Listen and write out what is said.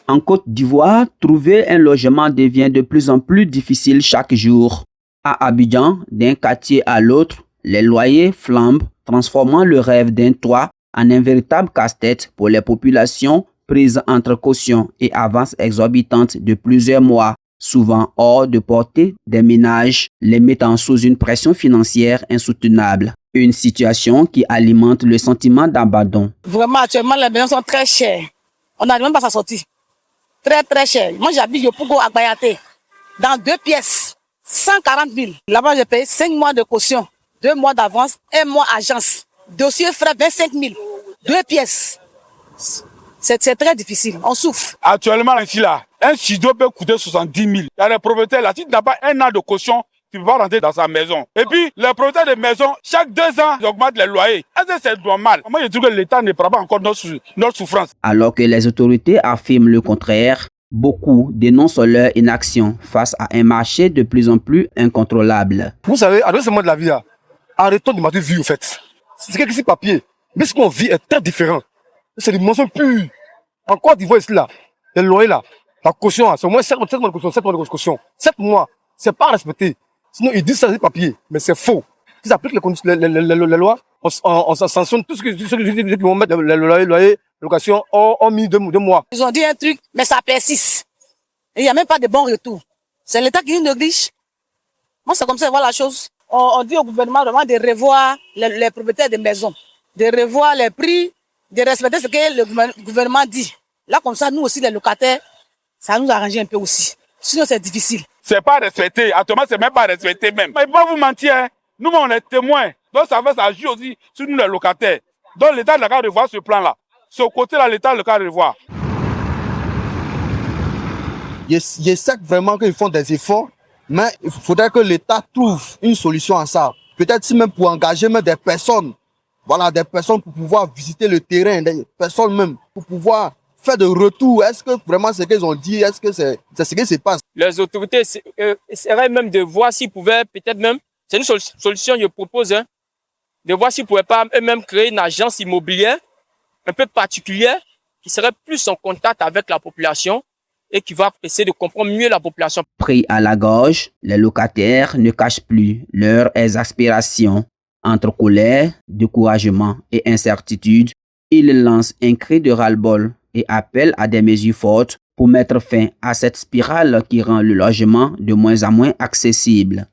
En Côte d'Ivoire, trouver un logement devient de plus en plus difficile chaque jour. À Abidjan, d'un quartier à l'autre, les loyers flambent, transformant le rêve d'un toit en un véritable casse-tête pour les populations prises entre caution et avances exorbitantes de plusieurs mois, souvent hors de portée des ménages, les mettant sous une pression financière insoutenable. Une situation qui alimente le sentiment d'abandon. Vraiment, actuellement, les maisons sont très chères. On n'arrive même pas à s'en sortir. Très, très cher. Moi, j'habite Yopougo à Bayate, dans 2 pièces, 140 000. Là-bas, j'ai payé 5 mois de caution, 2 mois d'avance, 1 mois agence. Dossier frais, 25 000. 2 pièces. C'est très difficile. On souffre. Actuellement, ici, là, un studio peut coûter 70 000. Il y a des propriétaires là, si tu n'as pas 1 an de caution, tu ne peux pas rentrer dans sa maison. Et puis, les propriétaires de maisons, chaque 2 ans, ils augmentent les loyers. Est-ce que c'est normal? Moi, je trouve que l'État ne prend pas encore notre souffrance. Alors que les autorités affirment le contraire, beaucoup dénoncent leur inaction face à un marché de plus en plus incontrôlable. Vous savez, à ce moment de la vie, là, arrêtons de mater vie, au fait. C'est quelque chose de papier. Mais ce qu'on vit est très différent. C'est des mensonges purs. En Côte d'Ivoire, ici, là, les loyers, là, la caution, c'est au moins 7 mois de caution, 7 mois de caution. 7 mois, c'est pas respecté. Sinon, ils disent ça, c'est papier, mais c'est faux. Ils appliquent les lois, on sanctionne tout ce qui vont mettre le loyer, location, en mis 2 mois. Ils ont dit un truc, mais ça persiste. Il n'y a même pas de bon retour. C'est l'État qui nous néglige. Moi, c'est comme ça, voilà la chose. On dit au gouvernement vraiment de revoir les propriétaires des maisons, de revoir les prix, de respecter ce que le gouvernement dit. Là, comme ça, nous aussi, les locataires, ça nous arrange un peu aussi. Sinon, c'est difficile. C'est pas respecté. Actuellement, c'est même pas respecté même. Mais il ne faut pas vous mentir, hein. Nous, on est témoins. Donc, ça agit aussi sur nous, les locataires. Donc, l'État n'a qu'à revoir ce plan-là. Ce côté-là, l'État n'a qu'à revoir. Je sais vraiment qu'ils font des efforts, mais il faudrait que l'État trouve une solution à ça. Peut-être si même pour engager même des personnes, voilà, des personnes pour pouvoir visiter le terrain, des personnes même pour pouvoir faire de retour. Est-ce que vraiment ce qu'ils ont dit, est-ce que c'est ce qui se passe? Les autorités essaieraient même de voir s'ils pouvaient peut-être même, c'est une solution que je propose, hein, de voir s'ils ne pouvaient pas eux-mêmes créer une agence immobilière un peu particulière qui serait plus en contact avec la population et qui va essayer de comprendre mieux la population. Pris à la gorge, les locataires ne cachent plus leurs exaspérations. Entre colère, découragement et incertitude, ils lancent un cri de ras-le-bol et appellent à des mesures fortes pour mettre fin à cette spirale qui rend le logement de moins en moins accessible.